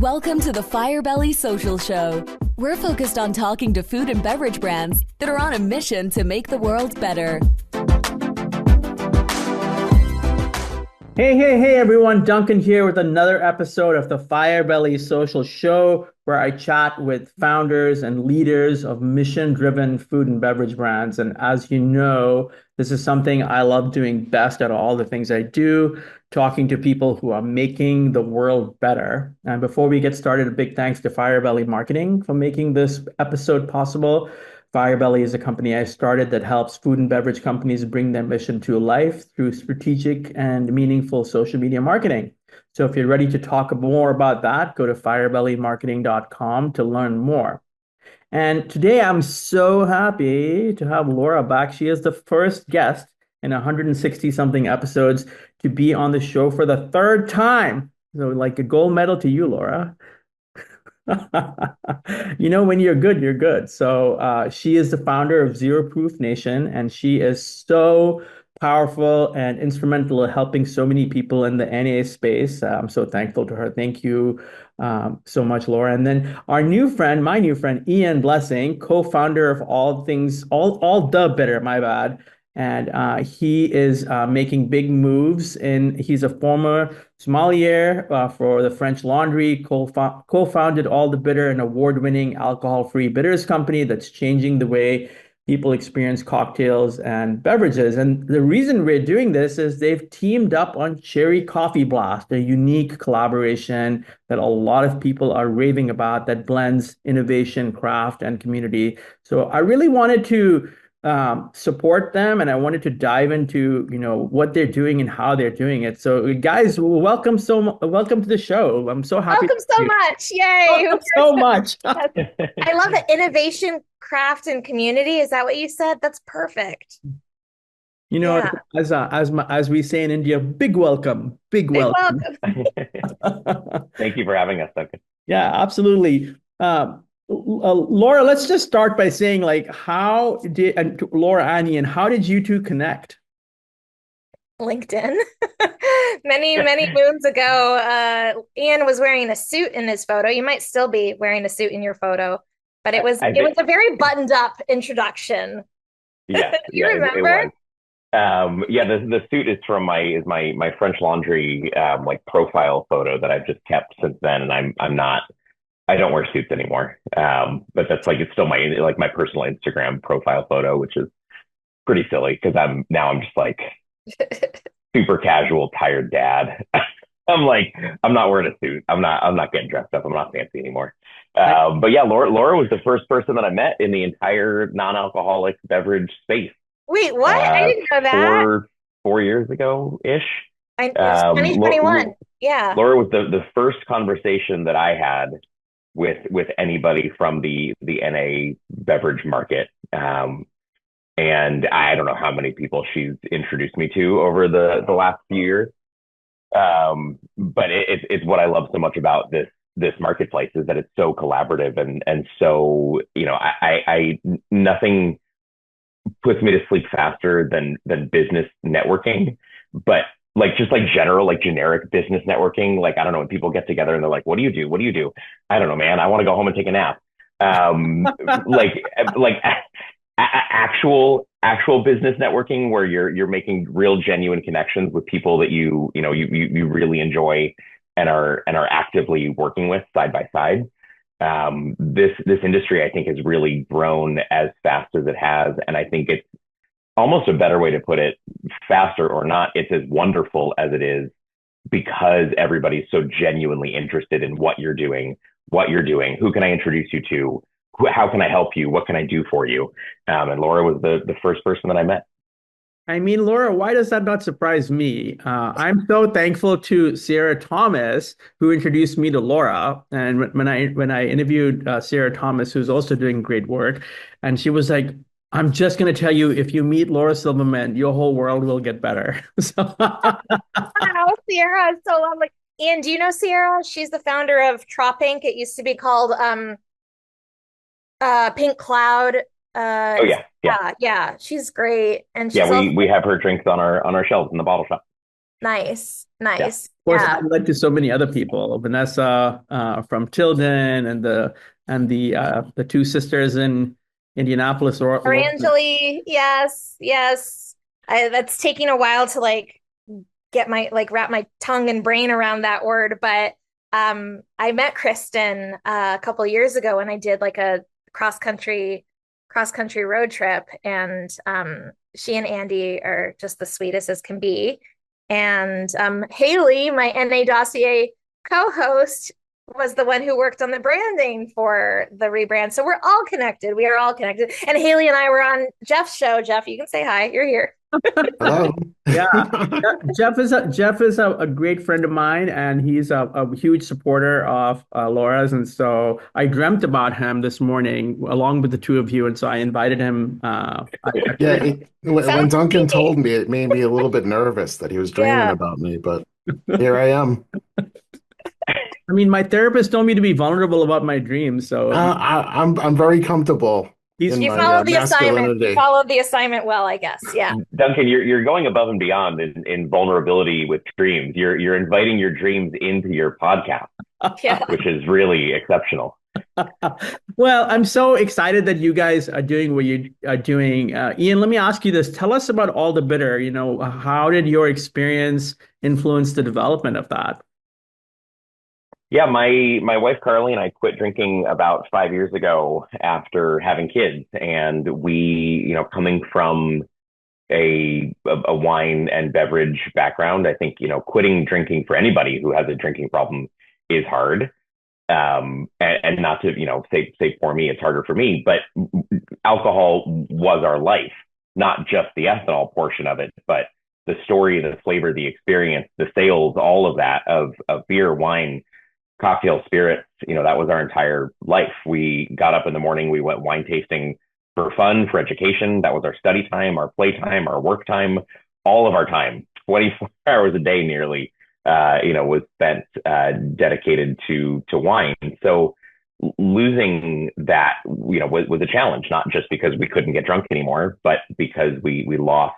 Welcome to the Firebelly Social Show. We're focused on talking to food and beverage brands that are on a mission to make the world better. Hey, everyone. Duncan here with another episode of the Firebelly Social Show, where I chat with founders and leaders of mission-driven food and beverage brands. And as you know, this is something I love doing best out of all the things I do, talking to people who are making the world better. And before we get started, a big thanks to Firebelly Marketing for making this episode possible. Firebelly is a company I started that helps food and beverage companies bring their mission to life through strategic and meaningful social media marketing. So if you're ready to talk more about that, go to firebellymarketing.com to learn more. And today I'm so happy to have Laura back. She is the first guest in 160 something episodes to be on the show for the third time. So like a gold medal to you, Laura. When you're good, you're good. So she is the founder of Zero Proof Nation, and she is so powerful and instrumental in helping so many people in the NA space. I'm so thankful to her. Thank you so much, Laura. And then my new friend, Ian Blessing, co-founder of All the Bitter, my bad. And he is making big moves. He's a former sommelier for the French Laundry, co-founded All the Bitter, an award-winning alcohol-free bitters company that's changing the way people experience cocktails and beverages. And the reason we're doing this is they've teamed up on Cherry Coffee Blast, a unique collaboration that a lot of people are raving about that blends innovation, craft, and community. So I really wanted to support them, and I wanted to dive into what they're doing and how they're doing it. So guys, welcome to the show. I'm so happy. Welcome so much. Yay. Welcome so much. I love it. Innovation, craft, and community. Is that what you said? That's perfect. Yeah. As we say in India, big welcome. Big welcome. Thank you for having us, Duncan. Yeah, absolutely. Laura, let's just start by saying, Laura and Ian, how did you two connect? LinkedIn. Many moons ago, Ian was wearing a suit in his photo. You might still be wearing a suit in your photo, but it was a very buttoned up introduction. Yeah, you remember? The suit is from my French Laundry profile photo that I've just kept since then, and I don't wear suits anymore. But that's it's still my personal Instagram profile photo, which is pretty silly because I'm just super casual, tired dad. I'm not wearing a suit. I'm not getting dressed up. I'm not fancy anymore. But yeah, Laura was the first person that I met in the entire non-alcoholic beverage space. Wait, what? I didn't know that. 4 years ago-ish. 2021. Yeah. Laura was the first conversation that I had with anybody from the NA beverage market. And I don't know how many people she's introduced me to over the last few years. But it's what I love so much about this marketplace is that it's so collaborative and so, I nothing puts me to sleep faster than business networking, but general, generic business networking. I don't know, when people get together and they're like, what do you do? What do you do? I don't know, man. I want to go home and take a nap. Actual business networking where you're making real genuine connections with people that you really enjoy and are actively working with side by side. This industry, I think, has really grown as fast as it has. And I think it's almost a better way to put it, faster or not, it's as wonderful as it is because everybody's so genuinely interested in what you're doing, who can I introduce you to, how can I help you, what can I do for you? And Laura was the first person that I met. I mean, Laura, why does that not surprise me? I'm so thankful to Sarah Thomas, who introduced me to Laura. And when I interviewed Sarah Thomas, who's also doing great work, and she was like, I'm just going to tell you, if you meet Laura Silverman, your whole world will get better. So wow, Sierra is so lovely. Ian, do you know Sierra? She's the founder of Tropink. It used to be called Pink Cloud. Yeah. She's great, and she's we have her drinks on our shelves in the bottle shop. Nice. Yeah. Nice. Of course, Yeah. I led to so many other people, Vanessa from Tilden, and the two sisters in Indianapolis, or Laura. Orangeli. Yes. Yes. That's taking a while to like get my like wrap my tongue and brain around that word, but I met Kristen a couple years ago when I did like a cross country road trip, and she and Andy are just the sweetest as can be. And Haley, my NA dossier co-host, was the one who worked on the branding for the rebrand. So we're all connected. We are all connected. And Haley and I were on Jeff's show. Jeff, you can say hi. You're here. Hello. Yeah, Jeff is a great friend of mine, and he's a huge supporter of Laura's. And so I dreamt about him this morning along with the two of you, and so I invited him. Yeah, when Sounds Duncan sneaky. told me, it made me a little bit nervous that he was dreaming Yeah. about me, but here I am. I mean, my therapist told me to be vulnerable about my dreams, so I'm very comfortable he's in You my followed the assignment. You masculinity. followed the assignment well, I guess. Yeah. Duncan, you're going above and beyond in vulnerability with dreams. You're inviting your dreams into your podcast, Yeah. which is really exceptional. Well, I'm so excited that you guys are doing what you are doing. Ian, let me ask you this. Tell us about All the Bitter. How did your experience influence the development of that? Yeah, my wife Carly and I quit drinking about 5 years ago after having kids, and we, coming from a wine and beverage background, I think quitting drinking for anybody who has a drinking problem is hard. And not to say for me, it's harder for me, but alcohol was our life, not just the ethanol portion of it, but the story, the flavor, the experience, the sales, all of that of beer, wine, cocktail, spirits. That was our entire life. We got up in the morning, we went wine tasting for fun, for education. That was our study time, our play time, our work time, all of our time, 24 hours a day nearly, was spent dedicated to wine. So losing that, was a challenge, not just because we couldn't get drunk anymore, but because we lost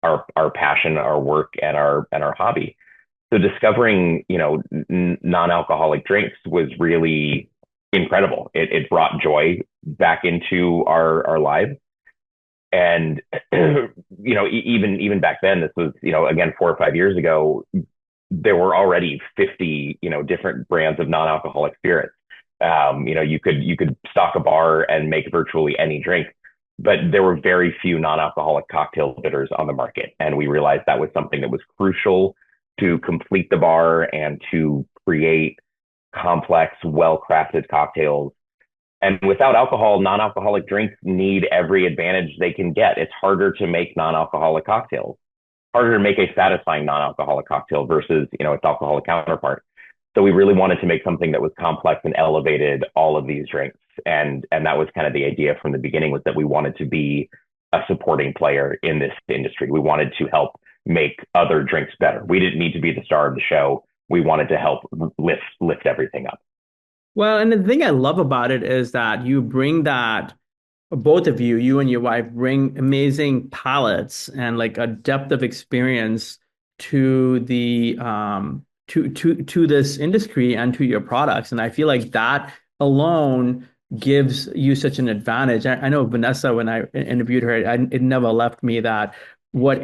our passion, our work, and our hobby. So discovering, non-alcoholic drinks was really incredible. It brought joy back into our lives. And, even back then, this was, again, 4 or 5 years ago, there were already 50, different brands of non-alcoholic spirits. You could stock a bar and make virtually any drink, but there were very few non-alcoholic cocktail bitters on the market. And we realized that was something that was crucial to complete the bar and to create complex, well-crafted cocktails. And without alcohol, non-alcoholic drinks need every advantage they can get. It's harder to make non-alcoholic cocktails, harder to make a satisfying non-alcoholic cocktail versus, its alcoholic counterpart. So we really wanted to make something that was complex and elevated all of these drinks. And that was kind of the idea from the beginning, was that we wanted to be a supporting player in this industry. We wanted to help make other drinks better. We didn't need to be the star of the show. We wanted to help lift everything up. Well, and the thing I love about it is that you bring that, both of you and your wife bring amazing palettes and like a depth of experience to the to this industry and to your products. And I feel like that alone gives you such an advantage. I know Vanessa, when I interviewed her, it never left me that what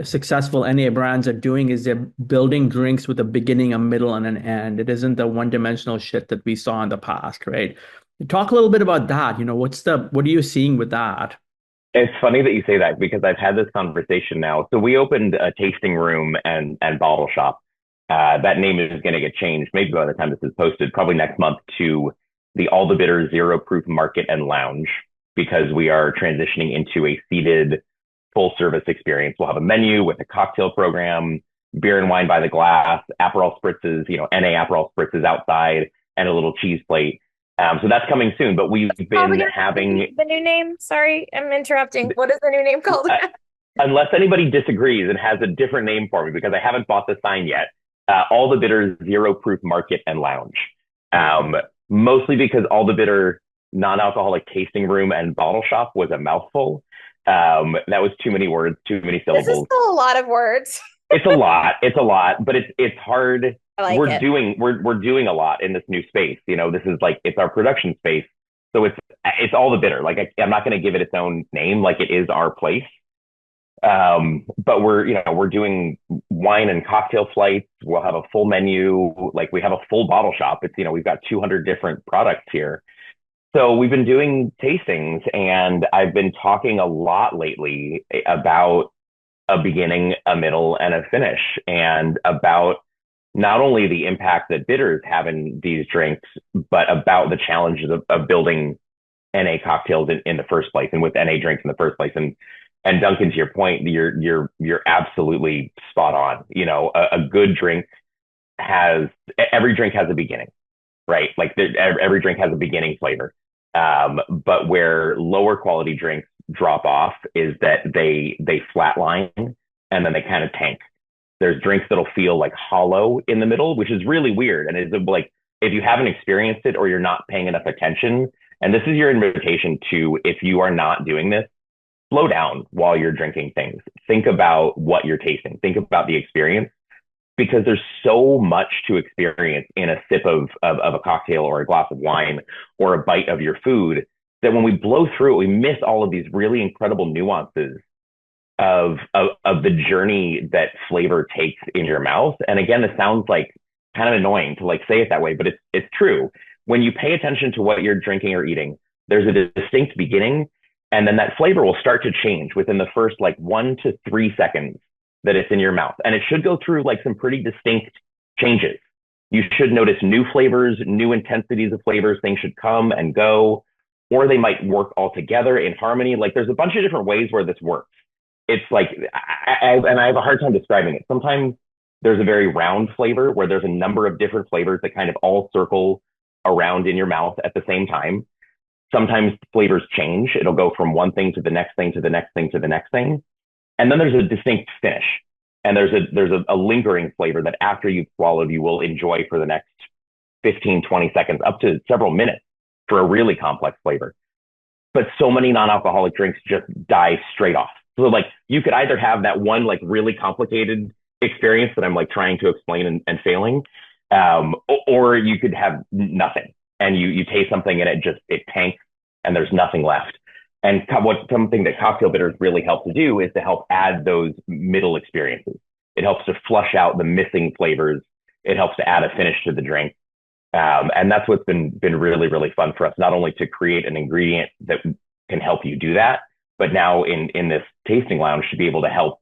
successful NA brands are doing is they're building drinks with a beginning, a middle, and an end. It isn't the one-dimensional shit that we saw in the past, right? Talk a little bit about that. What are you seeing with that? It's funny that you say that, because I've had this conversation now. So we opened a tasting room and bottle shop. That name is going to get changed maybe by the time this is posted, probably next month, to the All the Bitter Zero Proof Market and Lounge, because we are transitioning into a seated full service experience. We'll have a menu with a cocktail program, beer and wine by the glass, Aperol spritzes, NA Aperol spritzes outside, and a little cheese plate. So that's coming soon, but we've been having the new name. Sorry, I'm interrupting. What is the new name called? Unless anybody disagrees and has a different name for me, because I haven't bought the sign yet. All the Bitter Zero Proof Market and Lounge. Mostly because All the Bitter non-alcoholic tasting room and bottle shop was a mouthful. That was too many words, too many syllables. This is still a lot of words. It's a lot, but it's hard. I like it. We're doing a lot in this new space. This is like, it's our production space. So it's all the bitter. Like I'm not going to give it its own name. Like, it is our place. But we're doing wine and cocktail flights. We'll have a full menu. Like, we have a full bottle shop. It's, we've got 200 different products here. So we've been doing tastings, and I've been talking a lot lately about a beginning, a middle, and a finish, and about not only the impact that bitters have in these drinks, but about the challenges of building NA cocktails in the first place, and with NA drinks in the first place. And Duncan, to your point, you're absolutely spot on. A good drink every drink has a beginning, right? Like, every drink has a beginning flavor. But where lower quality drinks drop off is that they flatline, and then they kind of tank. There's drinks that'll feel like hollow in the middle, which is really weird. And it's like, if you haven't experienced it, or you're not paying enough attention, and this is your invitation to, if you are not doing this, slow down while you're drinking things. Think about what you're tasting. Think about the experience, because there's so much to experience in a sip of a cocktail, or a glass of wine, or a bite of your food, that when we blow through it, we miss all of these really incredible nuances of the journey that flavor takes in your mouth. And again, this sounds like kind of annoying to like say it that way, but it's true. When you pay attention to what you're drinking or eating, there's a distinct beginning, and then that flavor will start to change within the first like 1 to 3 seconds that it's in your mouth. And it should go through like some pretty distinct changes. You should notice new flavors, new intensities of flavors. Things should come and go, or they might work all together in harmony. Like, there's a bunch of different ways where this works. It's like, and I have a hard time describing it. Sometimes there's a very round flavor where there's a number of different flavors that kind of all circle around in your mouth at the same time. Sometimes flavors change. It'll go from one thing to the next thing, to the next thing, to the next thing. And then there's a distinct finish. And there's a lingering flavor that after you've swallowed, you will enjoy for the next 15, 20 seconds, up to several minutes, for a really complex flavor. But so many non-alcoholic drinks just die straight off. So like, you could either have that one like really complicated experience that I'm like trying to explain and failing, or you could have nothing, and you taste something and it tanks and there's nothing left. And something that cocktail bitters really help to do is to help add those middle experiences. It helps to flush out the missing flavors. It helps to add a finish to the drink. And that's what's been really, really fun for us, not only to create an ingredient that can help you do that, but now in this tasting lounge, to be able to help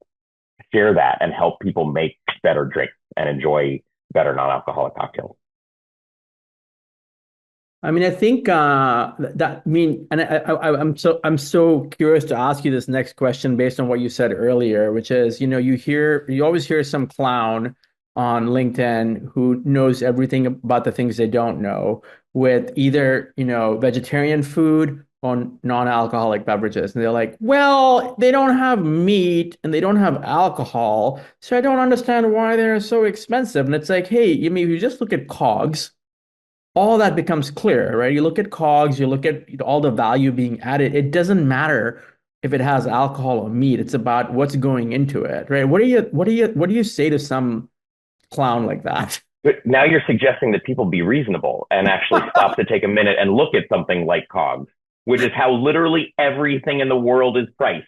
share that and help people make better drinks and enjoy better non-alcoholic cocktails. I mean, I think I'm so curious to ask you this next question based on what you said earlier, which is, you always hear some clown on LinkedIn who knows everything about the things they don't know, with either, vegetarian food or non-alcoholic beverages. And they're like, well, they don't have meat and they don't have alcohol, so I don't understand why they're so expensive. And it's like, hey, if you just look at COGS, all that becomes clear, right? You look at COGS, you look at all the value being added. It doesn't matter if it has alcohol or meat. It's about what's going into it, right? What do you say to some clown like that? But now you're suggesting that people be reasonable and actually stop to take a minute and look at something like COGS, which is how literally everything in the world is priced.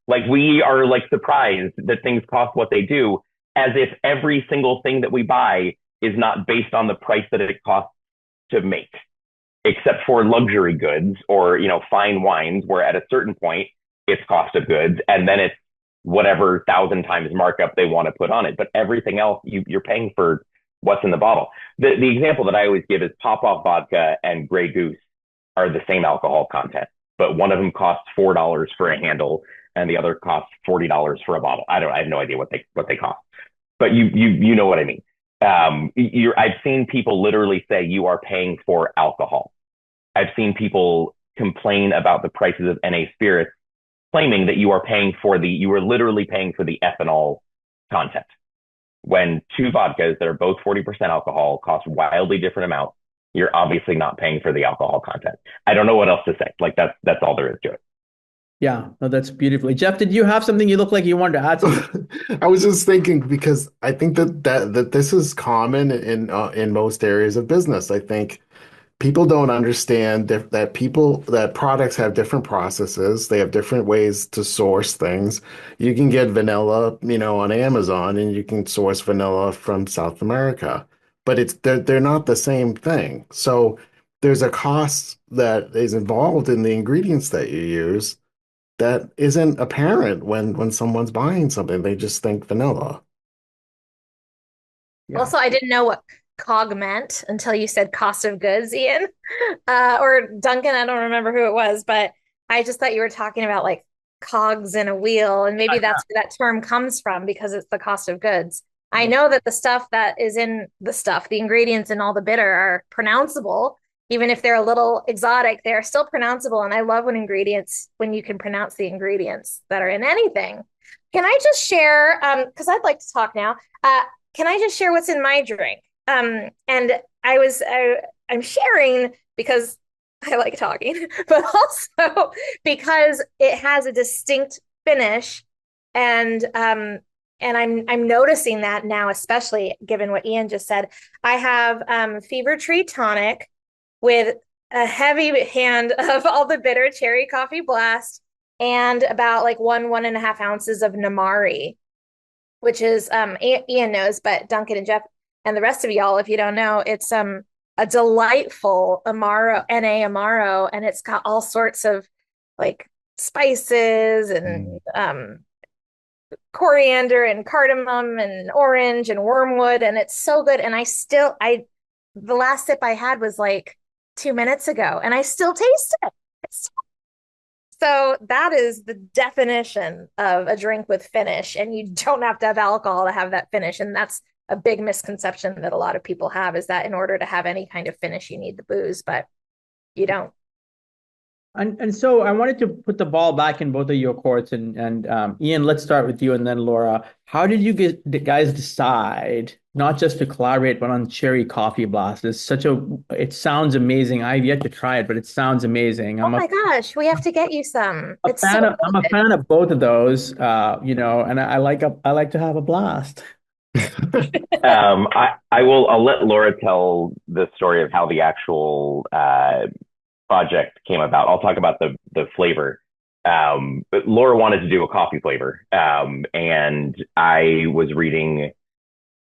Like, we are like surprised that things cost what they do, as if every single thing that we buy is not based on the price that it costs to make, except for luxury goods or, fine wines, where at a certain point it's cost of goods, and then it's whatever 1,000 times markup they want to put on it. But everything else, you're paying for what's in the bottle. The example that I always give is Pop-Off vodka and Grey Goose are the same alcohol content, but one of them costs $4 for a handle and the other costs $40 for a bottle. I have no idea what they cost, but you know what I mean. I've seen people literally say you are paying for alcohol. I've seen people complain about the prices of NA spirits, claiming that you are literally paying for the ethanol content, when two vodkas that are both 40% alcohol cost wildly different amounts. You're obviously not paying for the alcohol content. I don't know what else to say. Like, that's all there is to it. Yeah, no, that's beautifully. Jeff, did you have something you look like you wanted to add something? I was just thinking because I think that this is common in most areas of business. I think people don't understand that products have different processes. They have different ways to source things. You can get vanilla, on Amazon, and you can source vanilla from South America, but they're not the same thing. So there's a cost that is involved in the ingredients that you use that isn't apparent when someone's buying something. They just think vanilla. Yeah. Also, I didn't know what COG meant until you said cost of goods, Ian. Or Duncan, I don't remember who it was, but I just thought you were talking about like cogs in a wheel, and maybe that's where that term comes from because it's the cost of goods. I know that the stuff that is in the ingredients in all the bitter are pronounceable, even if they're a little exotic, they're still pronounceable. And I love when you can pronounce the ingredients that are in anything. Can I just share, because I'd like to talk now. Can I just share what's in my drink? And I'm sharing because I like talking, but also because it has a distinct finish, and I'm noticing that now, especially given what Ian just said. I have Fever Tree Tonic with a heavy hand of all the bitter cherry coffee blast and about like 1.5 ounces of Namari, which is Ian knows, but Duncan and Jeff and the rest of y'all, if you don't know, it's a delightful Amaro, NA Amaro, and it's got all sorts of like spices and coriander and cardamom and orange and wormwood, and it's so good. And the last sip I had was like 2 minutes ago, and I still taste it. So that is the definition of a drink with finish, and you don't have to have alcohol to have that finish. And that's a big misconception that a lot of people have, is that in order to have any kind of finish, you need the booze, but you don't. And so I wanted to put the ball back in both of your courts, and Ian, let's start with you, and then Laura. How did the guys decide not just to collaborate but on Cherry Coffee Blast? It sounds amazing. I've yet to try it, but it sounds amazing. Oh my gosh, we have to get you some. It's so good. I'm a fan of both of those, and I like to have a blast. I'll let Laura tell the story of how the actual project came about. I'll talk about the flavor. But Laura wanted to do a coffee flavor, and I was reading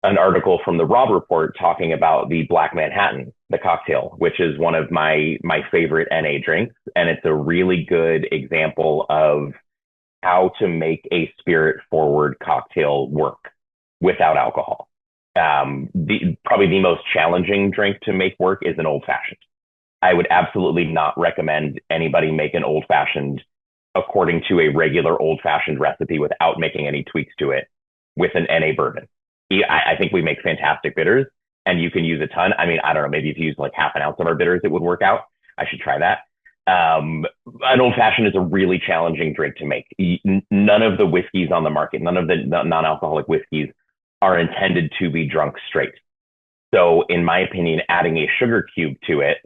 an article from the Robb Report talking about the Black Manhattan, the cocktail, which is one of my favorite NA drinks, and it's a really good example of how to make a spirit forward cocktail work without alcohol. Probably the most challenging drink to make work is an old fashioned. I would absolutely not recommend anybody make an old fashioned according to a regular old fashioned recipe without making any tweaks to it with an NA bourbon. I think we make fantastic bitters, and you can use a ton. I mean, I don't know, maybe if you use like 1/2 ounce of our bitters, it would work out. I should try that. An old fashioned is a really challenging drink to make. None of the whiskeys on the market, none of the non-alcoholic whiskeys are intended to be drunk straight. So in my opinion, adding a sugar cube to it,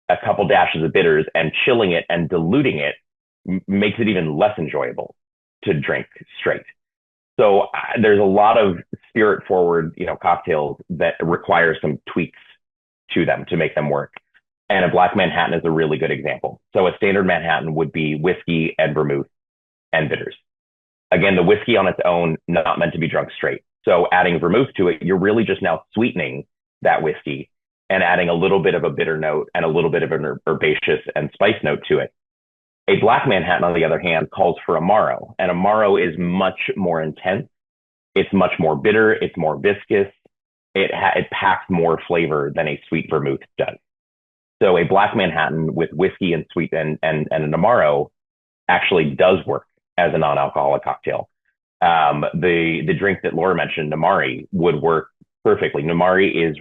a couple dashes of bitters, and chilling it and diluting it makes it even less enjoyable to drink straight. So there's a lot of spirit forward, cocktails that require some tweaks to them to make them work. And a Black Manhattan is a really good example. So a standard Manhattan would be whiskey and vermouth and bitters. Again, the whiskey on its own, not meant to be drunk straight. So adding vermouth to it, you're really just now sweetening that whiskey and adding a little bit of a bitter note and a little bit of an herbaceous and spice note to it. A Black Manhattan, on the other hand, calls for Amaro, and Amaro is much more intense. It's much more bitter. It's more viscous. It packs more flavor than a sweet vermouth does. So a Black Manhattan with whiskey and sweet and an Amaro actually does work as a non-alcoholic cocktail. The drink that Laura mentioned, Namari, would work perfectly. Namari is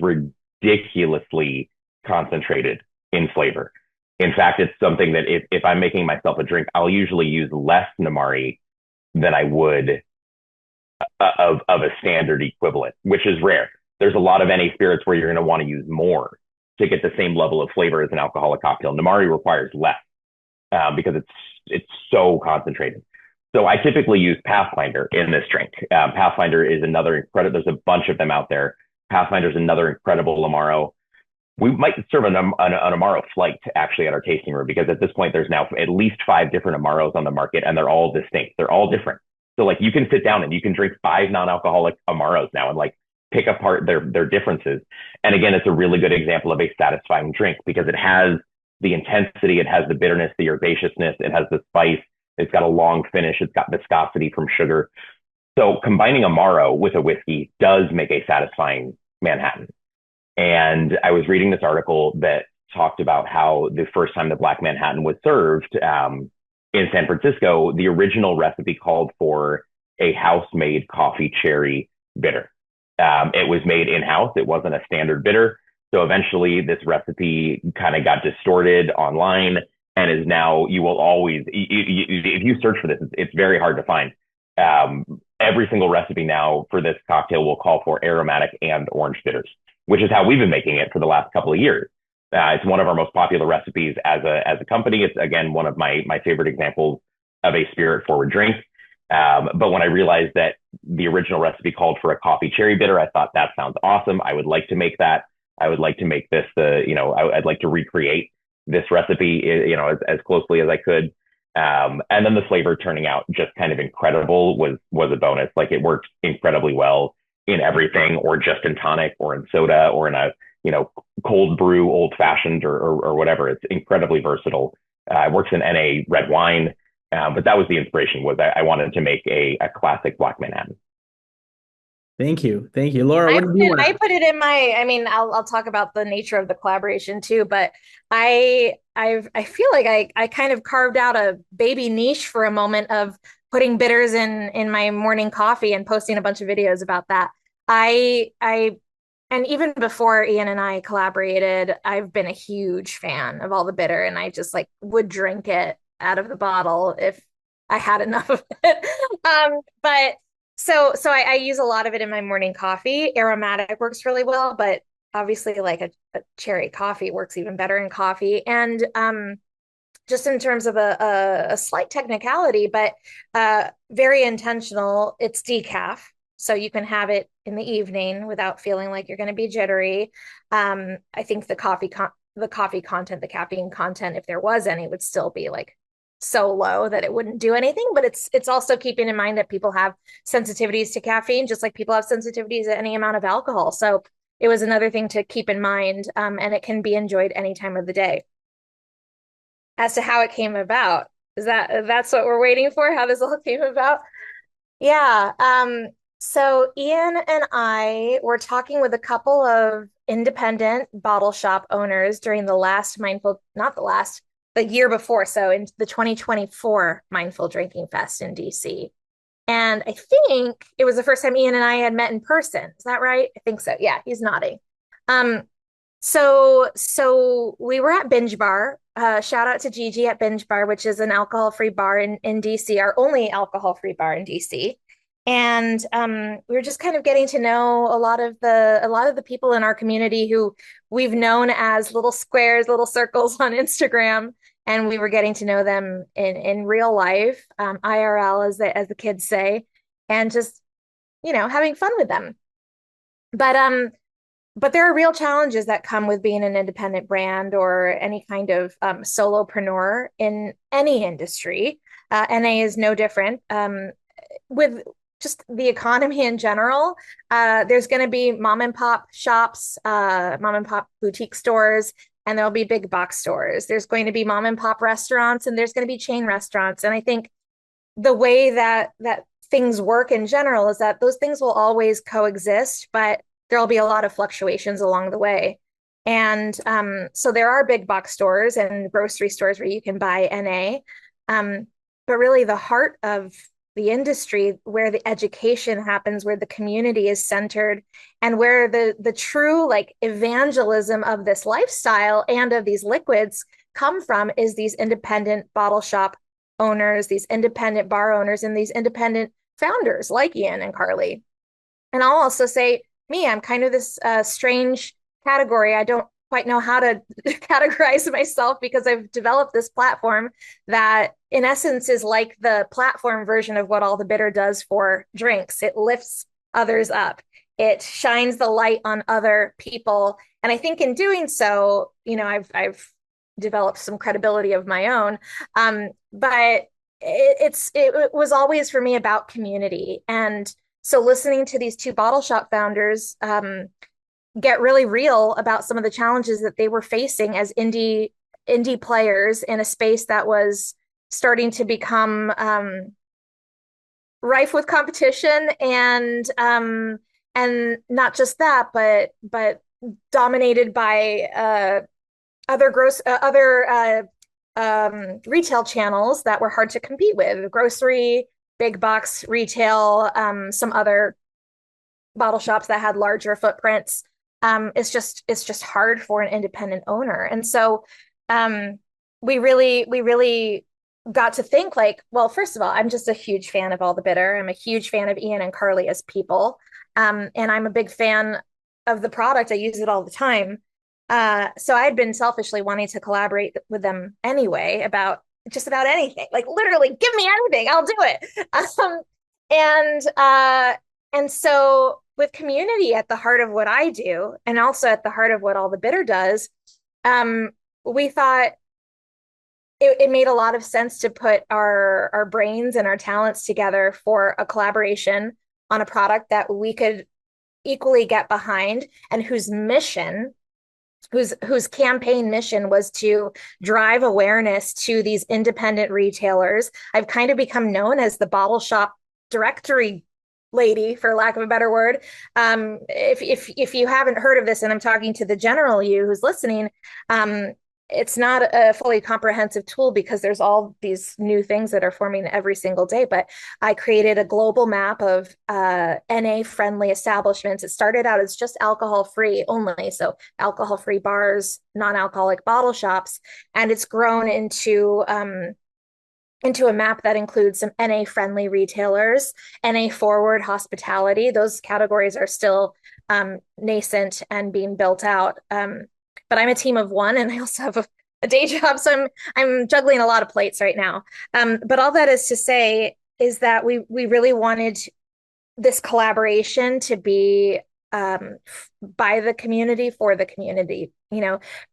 ridiculously concentrated in flavor. In fact, it's something that if I'm making myself a drink, I'll usually use less Namari than I would of a standard equivalent, which is rare. There's a lot of NA spirits where you're going to want to use more to get the same level of flavor as an alcoholic cocktail. Namari requires less. because it's so concentrated. So I typically use Pathfinder in this drink. Pathfinder is another incredible. There's a bunch of them out there. Pathfinder is another incredible Amaro. We might serve an Amaro flight actually at our tasting room, because at this point there's now at least 5 different Amaros on the market, and they're all distinct. They're all different. So like you can sit down and you can drink 5 non-alcoholic Amaros now and like pick apart their differences. And again, it's a really good example of a satisfying drink because it has the intensity, it has the bitterness, the herbaceousness, it has the spice, it's got a long finish, it's got viscosity from sugar. So combining Amaro with a whiskey does make a satisfying Manhattan. And I was reading this article that talked about how the first time the Black Manhattan was served in San Francisco, the original recipe called for a house-made coffee cherry bitter. It was made in-house. It wasn't a standard bitter. So eventually this recipe kind of got distorted online and is now, you will always, if you search for this, it's very hard to find. Every single recipe now for this cocktail will call for aromatic and orange bitters, which is how we've been making it for the last couple of years. It's one of our most popular recipes as a company. It's, again, one of my favorite examples of a spirit forward drink. But when I realized that the original recipe called for a coffee cherry bitter, I thought that sounds awesome. I would like to make that. I would like to make this I'd like to recreate this recipe, as closely as I could. And then the flavor turning out just kind of incredible was a bonus. Like it works incredibly well in everything, or just in tonic, or in soda, or in a cold brew, old fashioned, or whatever. It's incredibly versatile. It works in NA red wine, but that was the inspiration. Was I wanted to make a classic Black Manhattan. Thank you, Laura. What did you want? I put it in my. I mean, I'll talk about the nature of the collaboration too, but I feel like I kind of carved out a baby niche for a moment of putting bitters in my morning coffee and posting a bunch of videos about that. And even before Ian and I collaborated, I've been a huge fan of all the bitter, and I just like would drink it out of the bottle if I had enough of it. But so I use a lot of it in my morning coffee. Aromatic works really well, but obviously like a cherry coffee works even better in coffee. And just in terms of a slight technicality, but very intentional, it's decaf. So you can have it in the evening without feeling like you're going to be jittery. I think the coffee content, the caffeine content, if there was any, would still be like so low that it wouldn't do anything. But it's also keeping in mind that people have sensitivities to caffeine, just like people have sensitivities to any amount of alcohol. So it was another thing to keep in mind, and it can be enjoyed any time of the day. As to how it came about, that's what we're waiting for, how this all came about? Yeah. So Ian and I were talking with a couple of independent bottle shop owners during the year before. So in the 2024 Mindful Drinking Fest in DC. And I think it was the first time Ian and I had met in person. Is that right? I think so. Yeah, he's nodding. So we were at Binge Bar. Shout out to Gigi at Binge Bar, which is an alcohol-free bar in DC, our only alcohol-free bar in DC. And we were just kind of getting to know a lot of the people in our community who we've known as little squares, little circles on Instagram. And we were getting to know them in real life, IRL, as the kids say, and just, having fun with them. But there are real challenges that come with being an independent brand or any kind of solopreneur in any industry. NA is no different. With just the economy in general, there's going to be mom and pop shops, mom and pop boutique stores, and there'll be big box stores. There's going to be mom and pop restaurants, and there's going to be chain restaurants. And I think the way that things work in general is that those things will always coexist, but there'll be a lot of fluctuations along the way. And so there are big box stores and grocery stores where you can buy NA. But really the heart of the industry, where the education happens, where the community is centered, and where the true like evangelism of this lifestyle and of these liquids come from, is these independent bottle shop owners, these independent bar owners, and these independent founders like Ian and Carly. And I'll also say, I'm kind of this strange category. I don't quite know how to categorize myself, because I've developed this platform that in essence is like the platform version of what All the Bitter does for drinks. It lifts others up. It shines the light on other people. And I think in doing so, I've developed some credibility of my own. But it was always for me about community. And so listening to these two bottle shop founders get really real about some of the challenges that they were facing as indie players in a space that was starting to become rife with competition, and not just that, but dominated by other retail channels that were hard to compete with: grocery, big box retail, some other bottle shops that had larger footprints. It's just hard for an independent owner. And so we really got to think like, well, first of all, I'm just a huge fan of All the Bitter. I'm a huge fan of Ian and Carly as people. And I'm a big fan of the product. I use it all the time. So I had been selfishly wanting to collaborate with them anyway about just about anything. Like, literally, give me anything, I'll do it. And so with community at the heart of what I do, and also at the heart of what All the Bitter does, we thought it made a lot of sense to put our brains and our talents together for a collaboration on a product that we could equally get behind, and whose campaign mission was to drive awareness to these independent retailers. I've kind of become known as the bottle shop directory lady, for lack of a better word. If you haven't heard of this, and I'm talking to the general you who's listening, it's not a fully comprehensive tool because there's all these new things that are forming every single day. But I created a global map of NA-friendly establishments. It started out as just alcohol-free only, so alcohol-free bars, non-alcoholic bottle shops, and it's grown into a map that includes some NA-friendly retailers, NA-forward hospitality. Those categories are still nascent and being built out. But I'm a team of one, and I also have a day job, so I'm juggling a lot of plates right now. But all that is to say is that we really wanted this collaboration to be by the community, for the community,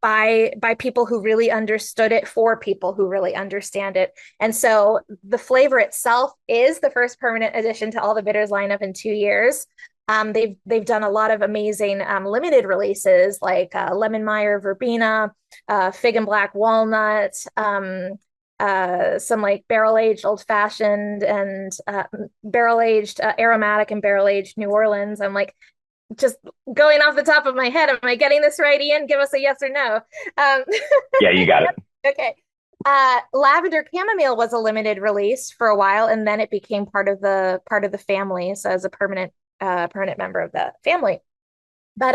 by people who really understood it, for people who really understand it. And so the flavor itself is the first permanent addition to All the Bitters lineup in 2 years. They've done a lot of amazing limited releases like Lemon Meyer Verbena, Fig and Black Walnut, some like barrel-aged Old Fashioned, and barrel-aged Aromatic, and barrel-aged New Orleans. I'm like, just going off the top of my head, am I getting this right, Ian? Give us a yes or no. Yeah, you got it. Okay. Lavender Chamomile was a limited release for a while, and then it became part of the family, so as a permanent member of the family. But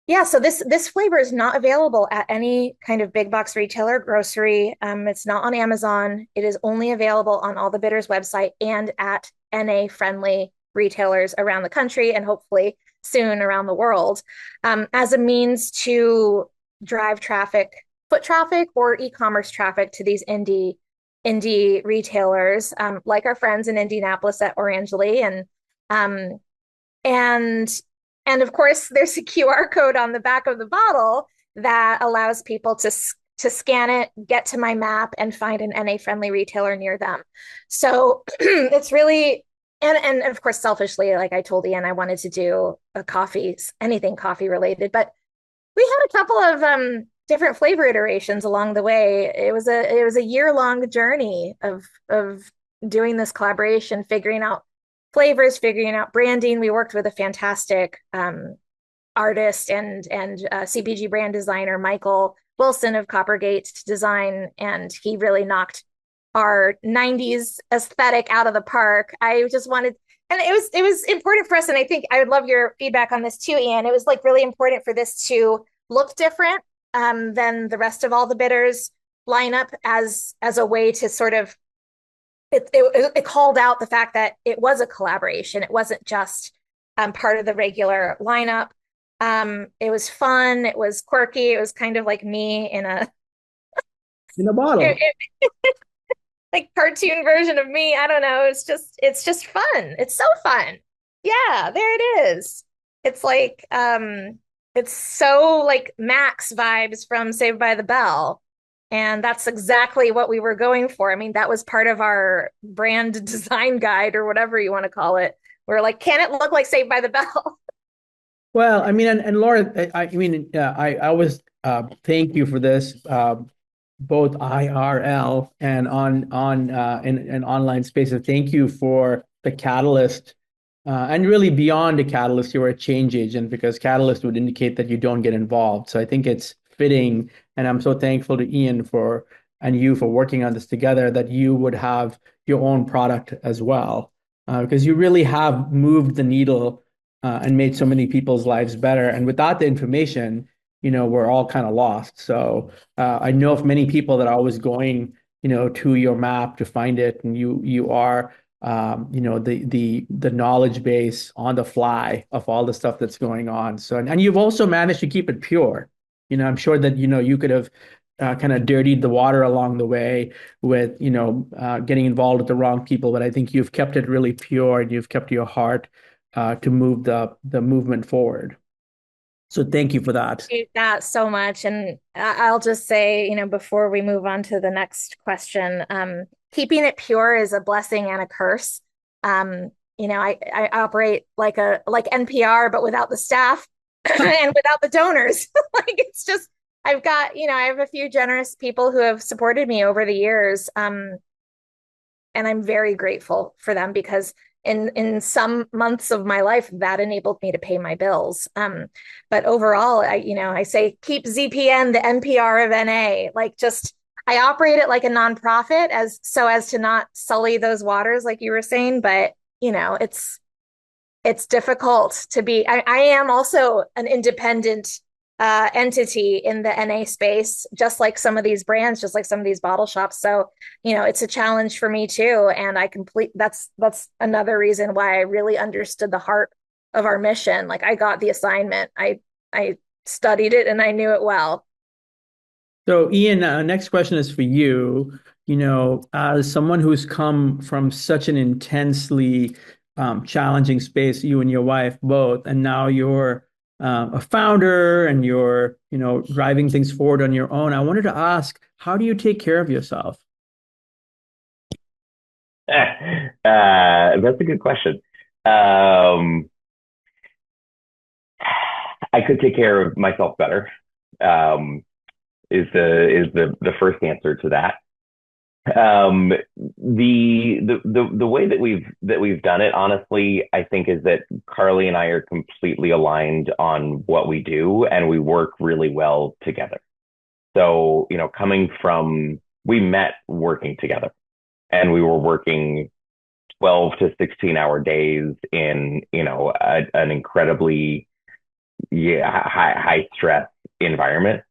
yeah, so this flavor is not available at any kind of big box retailer, grocery. It's not on Amazon. It is only available on All the Bitters website and at NA-friendly retailers around the country, and hopefully soon around the world, as a means to drive foot traffic or e-commerce traffic to these indie retailers, like our friends in Indianapolis at Orangely. And of course, there's a QR code on the back of the bottle that allows people to scan it, get to my map, and find an NA-friendly retailer near them. So it's really, and of course, selfishly, like I told Ian, I wanted to do anything coffee related, but we had a couple of different flavor iterations along the way. It was a year-long journey of doing this collaboration, figuring out flavors, figuring out branding. We worked with a fantastic artist and CPG brand designer, Michael Wilson of Coppergate, to design, and he really knocked our 90s aesthetic out of the park. I just wanted, and it was important for us, and I think I would love your feedback on this too, Ian. It was like really important for this to look different than the rest of All the Bitters lineup, as a way to sort of, it called out the fact that it was a collaboration. It wasn't just part of the regular lineup. It was fun. It was quirky. It was kind of like me in a bottle. like cartoon version of me. I don't know. It's just fun. It's so fun. Yeah, there it is. It's like it's so like Max vibes from Saved by the Bell. And that's exactly what we were going for. I mean, that was part of our brand design guide or whatever you want to call it. We're like, can it look like Saved by the Bell? Well, I mean, and Laura, I mean, I always thank you for this, both IRL and on in online spaces. Thank you for the catalyst, and really beyond the catalyst, you're a change agent because catalyst would indicate that you don't get involved. So I think it's fitting, and I'm so thankful to Ian for and you for working on this together that you would have your own product as well, because you really have moved the needle and made so many people's lives better. And without the information, we're all kind of lost. So I know of many people that are always going, to your map to find it, and you are, the knowledge base on the fly of all the stuff that's going on. So and you've also managed to keep it pure. I'm sure that you could have kind of dirtied the water along the way with getting involved with the wrong people, but I think you've kept it really pure and you've kept your heart to move the movement forward. So thank you for that. Appreciate that so much. And I'll just say, before we move on to the next question, keeping it pure is a blessing and a curse. I operate like NPR, but without the staff and without the donors. Like it's just, I have a few generous people who have supported me over the years. And I'm very grateful for them because in some months of my life that enabled me to pay my bills. But overall, I say keep ZPN the NPR of NA. Like just I operate it like a nonprofit as to not sully those waters, like you were saying. But it's difficult to be. I am also an independent entity in the NA space, just like some of these brands, just like some of these bottle shops. So, it's a challenge for me too. And that's another reason why I really understood the heart of our mission. Like I got the assignment, I studied it and I knew it well. So Ian, next question is for you. As someone who's come from such an intensely challenging space, you and your wife both, and now you're a founder and you're, driving things forward on your own. I wanted to ask, how do you take care of yourself? That's a good question. I could take care of myself better. Is the first answer to that. The way that we've done it, honestly, I think is that Carly and I are completely aligned on what we do, and we work really well together. So, we met working together, and we were working 12 to 16-hour days in, an incredibly high stress environment.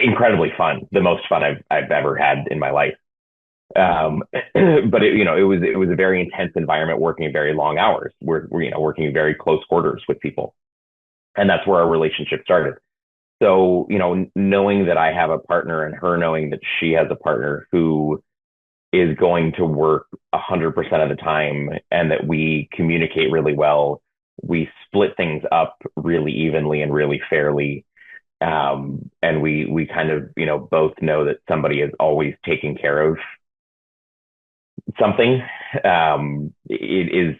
Incredibly fun, the most fun I've ever had in my life. But it was a very intense environment, working very long hours. We're working very close quarters with people, and that's where our relationship started. So knowing that I have a partner and her knowing that she has a partner who is going to work 100% of the time, and that we communicate really well, we split things up really evenly and really fairly. And we kind of, both know that somebody is always taking care of something. It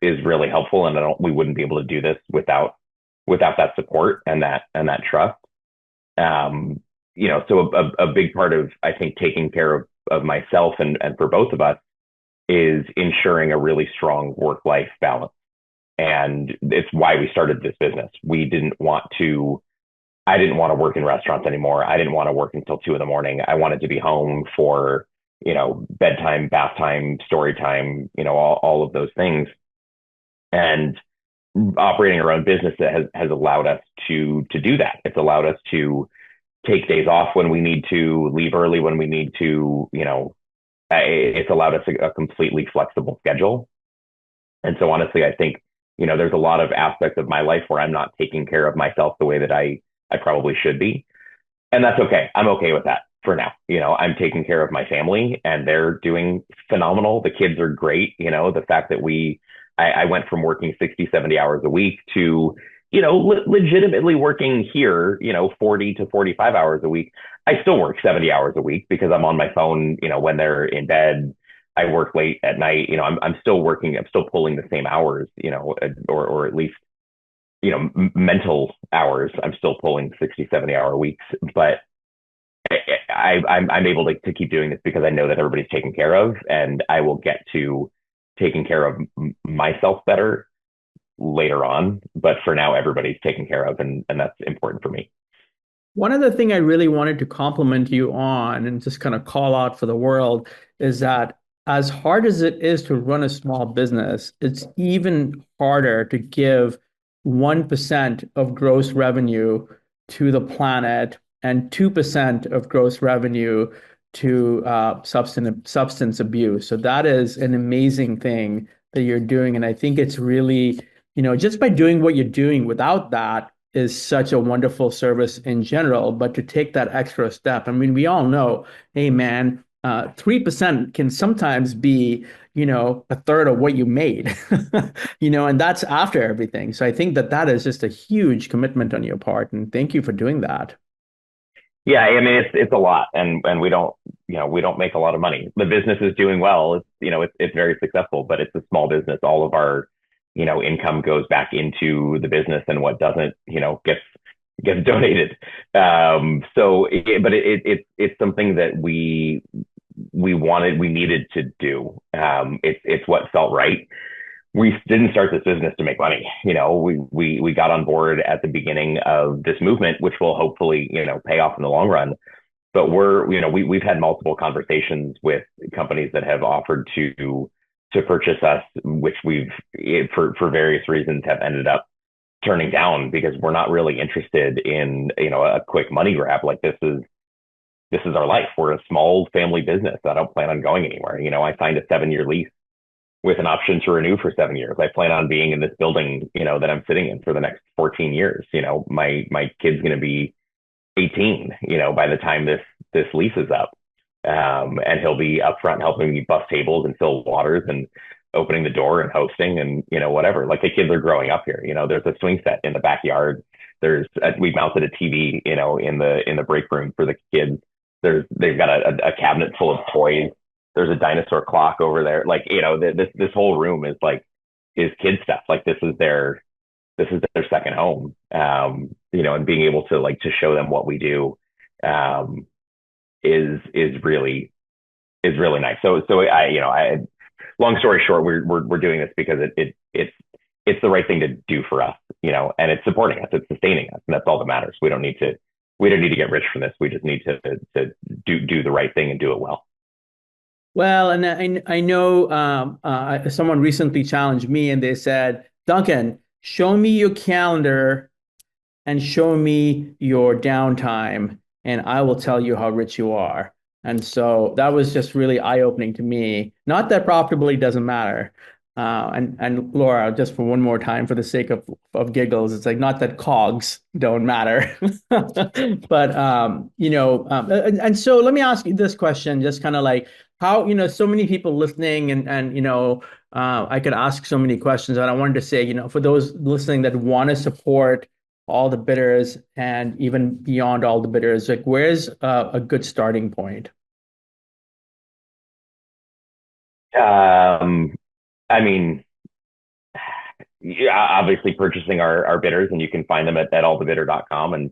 is really helpful, and we wouldn't be able to do this without that support and that trust. So a big part of, I think, taking care of myself and for both of us is ensuring a really strong work-life balance. And it's why we started this business. I didn't want to work in restaurants anymore. I didn't want to work until 2 a.m. I wanted to be home for, bedtime, bath time, story time, all of those things. And operating our own business has allowed us to do that. It's allowed us to take days off when we need to, leave early when we need to, it's allowed us a completely flexible schedule. And so honestly, I think there's a lot of aspects of my life where I'm not taking care of myself the way that I probably should be. And that's okay. I'm okay with that for now. I'm taking care of my family and they're doing phenomenal. The kids are great. The fact that I went from working 60, 70 hours a week to, legitimately working here, 40 to 45 hours a week. I still work 70 hours a week because I'm on my phone, when they're in bed. I work late at night. I'm still working. I'm still pulling the same hours, or at least, mental hours. I'm still pulling 60, 70-hour weeks, but I'm able to keep doing this because I know that everybody's taken care of, and I will get to taking care of myself better later on. But for now, everybody's taken care of, and that's important for me. One other thing I really wanted to compliment you on and just kind of call out for the world is that as hard as it is to run a small business, it's even harder to give 1% of gross revenue to the planet and 2% of gross revenue to substance abuse. So that is an amazing thing that you're doing. And I think it's really, just by doing what you're doing without that is such a wonderful service in general. But to take that extra step, I mean, we all know, hey, man, 3% can sometimes be, a third of what you made, and that's after everything. So I think that is just a huge commitment on your part. And thank you for doing that. Yeah, I mean, it's a lot, and we don't, we don't make a lot of money. The business is doing well. It's very successful, but it's a small business. All of our, income goes back into the business, and what doesn't, gets donated. It's something that we needed to do. It's what felt right. We didn't start this business to make money. We got on board at the beginning of this movement, which will hopefully, pay off in the long run. But we've had multiple conversations with companies that have offered to purchase us, which we've, for various reasons, have ended up turning down because we're not really interested in, a quick money grab. Like this is our life. We're a small family business. I don't plan on going anywhere. I signed a 7-year lease with an option to renew for 7 years. I plan on being in this building, that I'm sitting in for the next 14 years. My kid's going to be 18, by the time this lease is up. And he'll be up front helping me bus tables and fill waters and opening the door and hosting and, whatever. Like the kids are growing up here. There's a swing set in the backyard. We mounted a TV, in the break room for the kids. They've got a cabinet full of toys. There's a dinosaur clock over there. Like, this whole room is kid stuff. Like this is their second home. And being able to show them what we do, is really nice. So long story short, we're doing this because it's the right thing to do for us, and it's supporting us, it's sustaining us, and that's all that matters. We don't need to get rich from this. We just need to do the right thing and do it well. Well, and I know someone recently challenged me and they said, Duncan, show me your calendar and show me your downtime, and I will tell you how rich you are. And so that was just really eye-opening to me. Not that profitability doesn't matter. And Laura, just for one more time, for the sake of giggles, it's like not that cogs don't matter. But, and so let me ask you this question, just kind of like how, so many people listening and I could ask so many questions. And I wanted to say, for those listening that want to support all the bidders and even beyond all the bidders, like where's a good starting point? I mean, obviously purchasing our bitters, and you can find them at allthebidder.com, and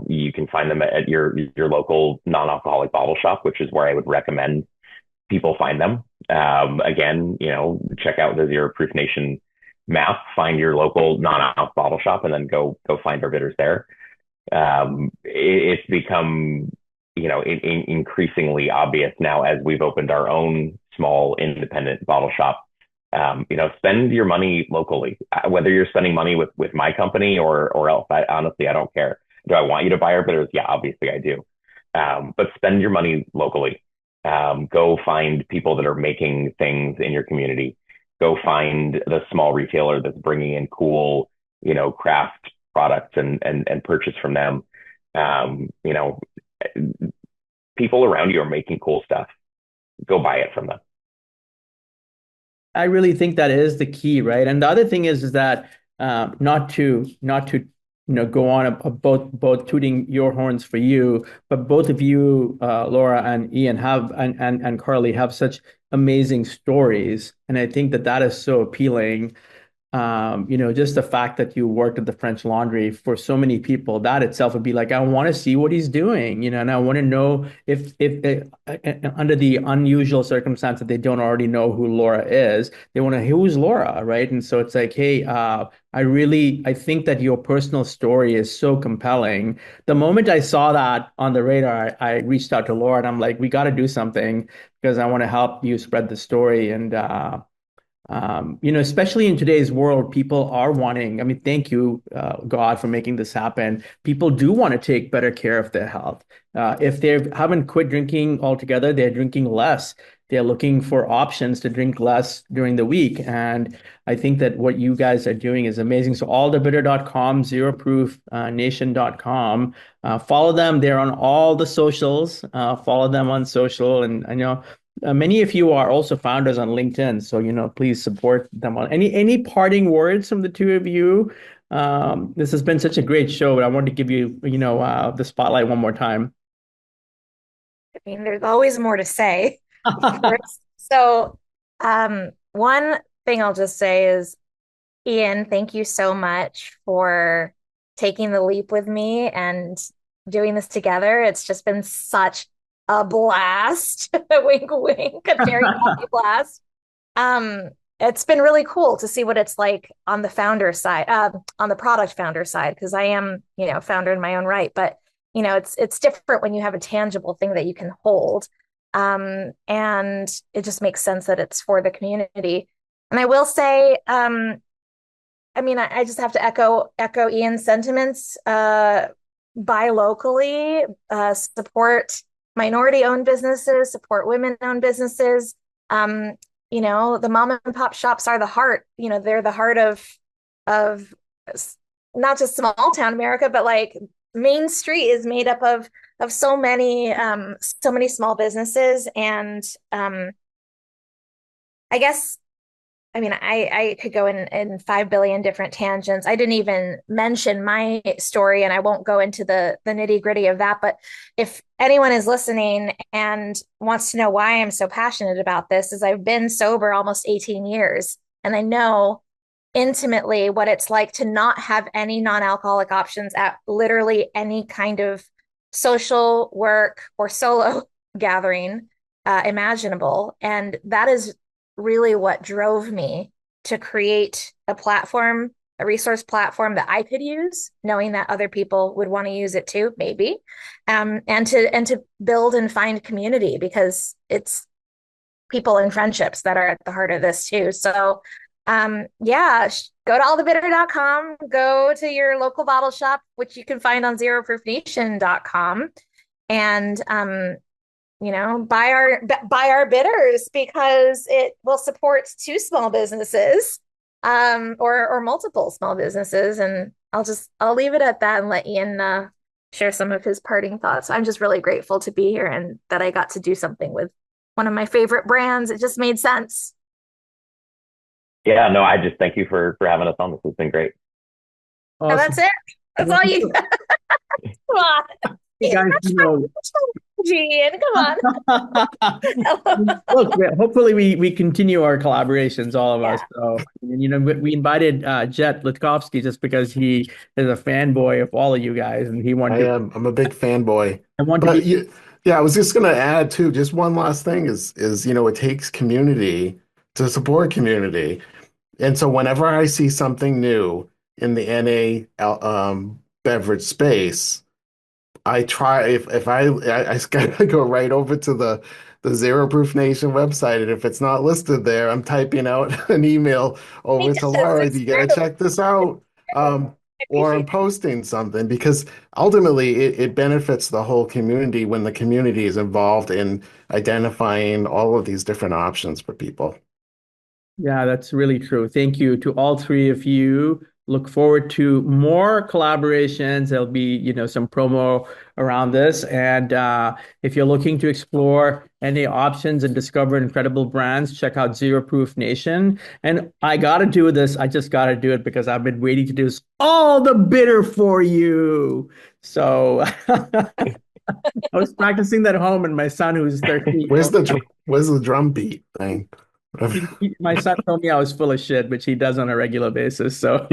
you can find them at your local non-alcoholic bottle shop, which is where I would recommend people find them. Again, check out the Zero Proof Nation map, find your local non-alc bottle shop, and then go find our bitters there. It's become increasingly obvious now as we've opened our own small independent bottle shop. Spend your money locally, whether you're spending money with my company or else. Honestly, I don't care. Do I want you to buy our bitters? Yeah, obviously I do. But spend your money locally. Go find people that are making things in your community. go find the small retailer that's bringing in cool, craft products and purchase from them. People around you are making cool stuff. Go buy it from them. I really think that is the key, right? And the other thing is that not to go on both tooting your horns for you, but both of you, Laura and Ian, have and Carly have such amazing stories, and I think that is so appealing. Just the fact that you worked at the French Laundry for so many people, that itself would be like, I want to see what he's doing, and I want to know if under the unusual circumstance that they don't already know who Laura is, they want to, who's Laura, right? And so it's like, hey, I think that your personal story is so compelling. The moment I saw that on the radar, I reached out to Laura and I'm like, we got to do something because I want to help you spread the story. And especially in today's world, people are wanting, I mean, thank you, God, for making this happen. People do want to take better care of their health. If they haven't quit drinking altogether, they're drinking less. They're looking for options to drink less during the week. And I think that what you guys are doing is amazing. So allthebitter.com, zeroproofnation.com. Follow them. They're on all the socials. Follow them on social. And I know many of you are also founders on LinkedIn, so please support them on. Any parting words from the two of you? This has been such a great show, but I wanted to give you the spotlight one more time. I mean, there's always more to say, of course. So, one thing I'll just say is, Ian, thank you so much for taking the leap with me and doing this together. It's just been such a blast. Wink, wink, a very happy blast. It's been really cool to see what it's like on the founder side, on the product founder side, because I am, founder in my own right. But it's different when you have a tangible thing that you can hold, and it just makes sense that it's for the community. And I will say, I just have to echo Ian's sentiments. Buy locally, support minority-owned businesses, support women-owned businesses. The mom and pop shops are the heart. They're the heart of not just small town America, but like Main Street is made up of so many small businesses. And I guess, I could go in 5 billion different tangents. I didn't even mention my story, and I won't go into the nitty gritty of that. But if anyone is listening and wants to know why I'm so passionate about this, is I've been sober almost 18 years, and I know intimately what it's like to not have any non-alcoholic options at literally any kind of social work or solo gathering imaginable. And that is really what drove me to create a platform, a resource platform that I could use, knowing that other people would want to use it too, maybe, and to build and find community, because it's people and friendships that are at the heart of this too. So, go to allthebitter.com, go to your local bottle shop, which you can find on zeroproofnation.com, and buy our bitters, because it will support 2 small businesses, or multiple small businesses. And I'll leave it at that and let Ian share some of his parting thoughts. I'm just really grateful to be here and that I got to do something with one of my favorite brands. It just made sense. Yeah, no, I just thank you for having us on. This has been great. Awesome. And that's it. That's all you. Come on. You guys, Ian, come on. Look, hopefully we continue our collaborations, all of us. So, we invited Jet Lutkovsky just because he is a fanboy of all of you guys, and he wanted. I'm a big fanboy. I want to be. I was just going to add too. Just one last thing is it takes community to support community, and so whenever I see something new in the NA beverage space, I try if I gotta go right over to the Zero Proof Nation website, and if it's not listed there, I'm typing out an email over to Laura. You gotta check this out, or I'm posting something, because ultimately it benefits the whole community when the community is involved in identifying all of these different options for people. Yeah, that's really true. Thank you to all three of you. Look forward to more collaborations. There'll be, some promo around this. And if you're looking to explore any options and discover incredible brands, check out Zero Proof Nation. And I got to do this. I just got to do it because I've been waiting to do this all the bitter for you. So I was practicing that at home, and my son, who's 13, Where's the drum beat thing? my son told me I was full of shit, which he does on a regular basis. So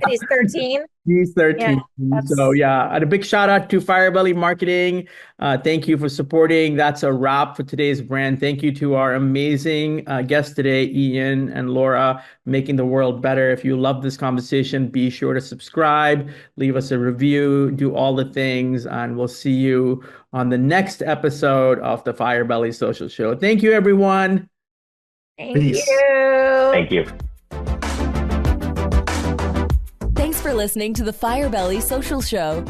He's 13. he's 13. Yeah, So yeah, and a big shout out to Firebelly Marketing. Thank you for supporting. That's a wrap for today's brand. Thank you to our amazing guests today, Ian and Laura, making the world better. If you love this conversation, be sure to subscribe, leave us a review, do all the things, and we'll see you on the next episode of the Firebelly Social Show. Thank you, everyone. Thank Peace. you. Thank you. Thanks for listening to the Firebelly Social Show.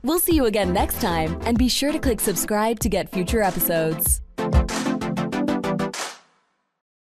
We'll see you again next time, and be sure to click subscribe to get future episodes.